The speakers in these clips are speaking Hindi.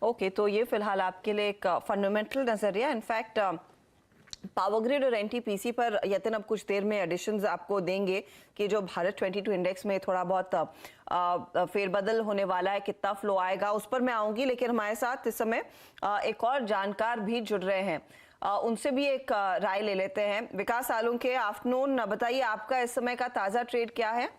ओके, तो ये फिलहाल आपके लिए एक फंडामेंटल नजरिया। इनफैक्ट पावर ग्रिड और एनटीपीसी पर यतिन अब कुछ देर में एडिशंस आपको देंगे कि जो भारत 22 इंडेक्स में थोड़ा बहुत फेरबदल होने वाला है, कितना फ्लो आएगा उस पर मैं आऊंगी। लेकिन हमारे साथ इस समय एक और जानकार भी जुड़ रहे हैं, उनसे भी एक राय ले लेते हैं। विकास सालुंके, आफ्टरनून, बताइए आपका इस समय का ताजा ट्रेड क्या है?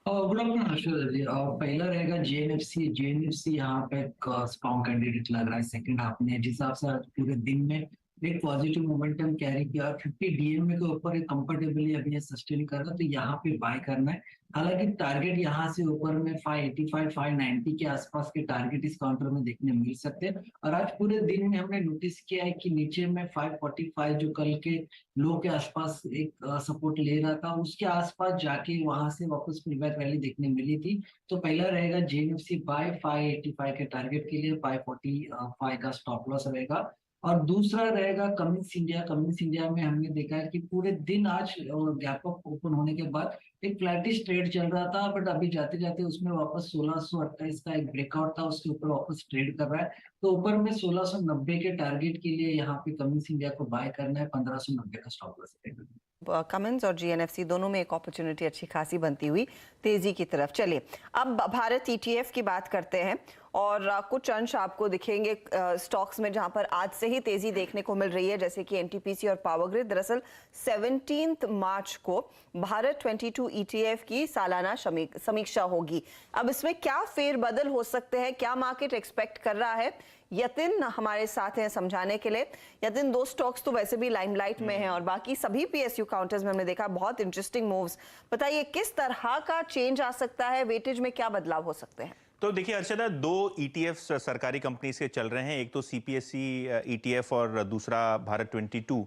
गुड आफ्टरनून हर्षद जी। पहला रहेगा जेएनएफसी। जेएनएफसी यहाँ पे एक स्ट्रॉन्ग कैंडिडेट लग रहा है सेकंड हाफ में, जिस हिसाब से आज पूरे दिन में एक पॉजिटिव मोमेंटम कैरी किया। 50 डीएमए के ऊपर एक कंफर्टेबली अभी ये सस्टेन कर रहा है, तो यहाँ पे बाय करना है। हालांकि टारगेट यहाँ से ऊपर में 585 590 के आसपास के टारगेट इस काउंटर में देखने मिल सकते हैं। और आज पूरे दिन में हमने नोटिस किया है कि नीचे में 545 जो कल के लो के आसपास एक सपोर्ट ले रहा था, उसके आसपास जाके वहां से वापस पुलबैक रैली देखने मिली थी। तो पहला रहेगा जेएनएफसी बाय 585 के टारगेट के लिए, 545 का स्टॉप लॉस रहेगा। और दूसरा रहेगा कमिंस इंडिया। कमिंस इंडिया में हमने देखा है कि पूरे दिन आज गैप अप ओपन होने के बाद एक फ्लैटिश ट्रेड चल रहा था, बट अभी जाते जाते उसमें वापस 1628 का एक ब्रेकआउट था, उसके ऊपर वापस ट्रेड कर रहा है। तो ऊपर में 1690 के टारगेट के लिए यहाँ पे कमिंस इंडिया को बाय करना है, 1590 का स्टॉप लॉस रहेगा। कमिंस और जीएनएफसी दोनों में एक अपॉर्चुनिटी अच्छी खासी बनती हुई तेजी की तरफ। चलिए अब भारत ईटीएफ की बात करते हैं और कुछ अंश आपको दिखेंगे स्टॉक्स में जहां पर आज से ही तेजी देखने को मिल रही है, जैसे कि एनटीपीसी और पावर ग्रिड। दरअसल 17 मार्च को भारत 22 ईटीएफ की सालाना समीक्षा होगी। अब इसमें क्या फेरबदल हो सकते हैं, क्या मार्केट एक्सपेक्ट कर रहा है, यतिन हमारे साथ हैं समझाने के लिए। यतिन, दो स्टॉक्स तो वैसे भी लाइमलाइट में हैं और बाकी सभी पीएसयू काउंटर्स में हमने देखा बहुत इंटरेस्टिंग मूव्स। बताइए किस तरह का चेंज आ सकता है, वेटेज में क्या बदलाव हो सकते हैं? तो देखिए अर्चना, दो ईटीएफ सरकारी कंपनी से चल रहे हैं, एक तो सीपीएससी ईटीएफ और दूसरा भारत 22।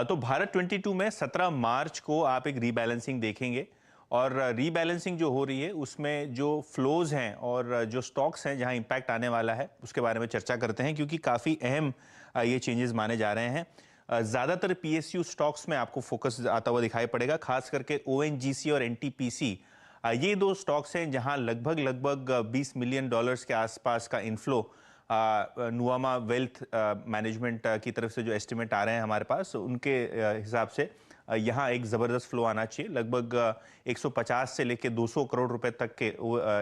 तो भारत 22 में 17 मार्च को आप एक रीबैलेंसिंग देखेंगे और रीबैलेंसिंग जो हो रही है उसमें जो फ्लोज हैं और जो स्टॉक्स हैं जहां इंपैक्ट आने वाला है उसके बारे में चर्चा करते हैं, क्योंकि काफ़ी अहम ये चेंजेस माने जा रहे हैं। ज़्यादातर पीएसयू स्टॉक्स में आपको फोकस आता हुआ दिखाई पड़ेगा, खास करके ओएनजीसी और एनटीपीसी। ये दो स्टॉक्स हैं जहां लगभग 20 मिलियन डॉलर्स के आसपास का इनफ्लो नुवामा वेल्थ मैनेजमेंट की तरफ से जो एस्टिमेट आ रहे हैं हमारे पास, उनके हिसाब से यहाँ एक ज़बरदस्त फ्लो आना चाहिए। लगभग 150 से लेकर 200 करोड़ रुपए तक के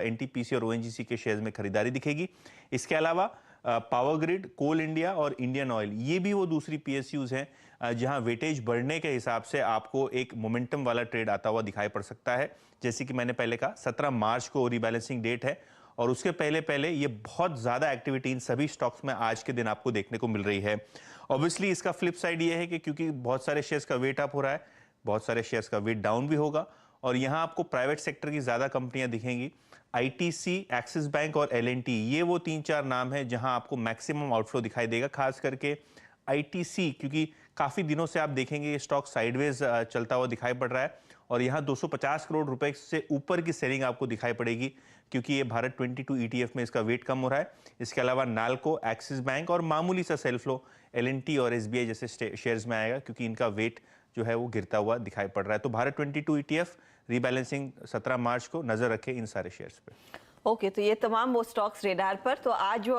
एनटीपीसी और ओएनजीसी के शेयर्स में खरीदारी दिखेगी। इसके अलावा पावर ग्रिड, कोल इंडिया और इंडियन ऑयल, ये भी वो दूसरी पीएसयूज हैं जहां वेटेज बढ़ने के हिसाब से आपको एक मोमेंटम वाला ट्रेड आता हुआ दिखाई पड़ सकता है। जैसे कि मैंने पहले कहा, 17 मार्च को रीबैलेंसिंग डेट है और उसके पहले पहले ये बहुत ज़्यादा एक्टिविटी इन सभी स्टॉक्स में आज के दिन आपको देखने को मिल रही है। ऑब्वियसली इसका फ्लिप साइड ये है कि क्योंकि बहुत सारे शेयर्स का वेट अप हो रहा है, बहुत सारे शेयर्स का वेट डाउन भी होगा और यहाँ आपको प्राइवेट सेक्टर की ज़्यादा कंपनियां दिखेंगी। आईटीसी, एक्सिस बैंक और एलएनटी, ये वो 3-4 नाम हैं जहां आपको मैक्सिमम आउटफ्लो दिखाई देगा। खास करके आईटीसी, क्योंकि काफ़ी दिनों से आप देखेंगे ये स्टॉक साइडवेज चलता हुआ दिखाई पड़ रहा है और यहाँ 250 करोड़ रुपए से ऊपर की सेलिंग आपको दिखाई पड़ेगी, क्योंकि ये भारत 22 ईटीएफ में इसका वेट कम हो रहा है। इसके अलावा नाल्को, एक्सिस बैंक और मामूली सा सेल फ्लो एलएनटी और एसबीआई जैसे शेयर्स में आएगा, क्योंकि इनका वेट जो है वो गिरता हुआ दिखाई पड़ रहा है। तो भारत 22 ईटीएफ रीबैलेंसिंग 17 मार्च को, नजर रखें इन सारे शेयर्स पे। ओके, तो ये तमाम वो स्टॉक्स रेडार पर। तो आज जो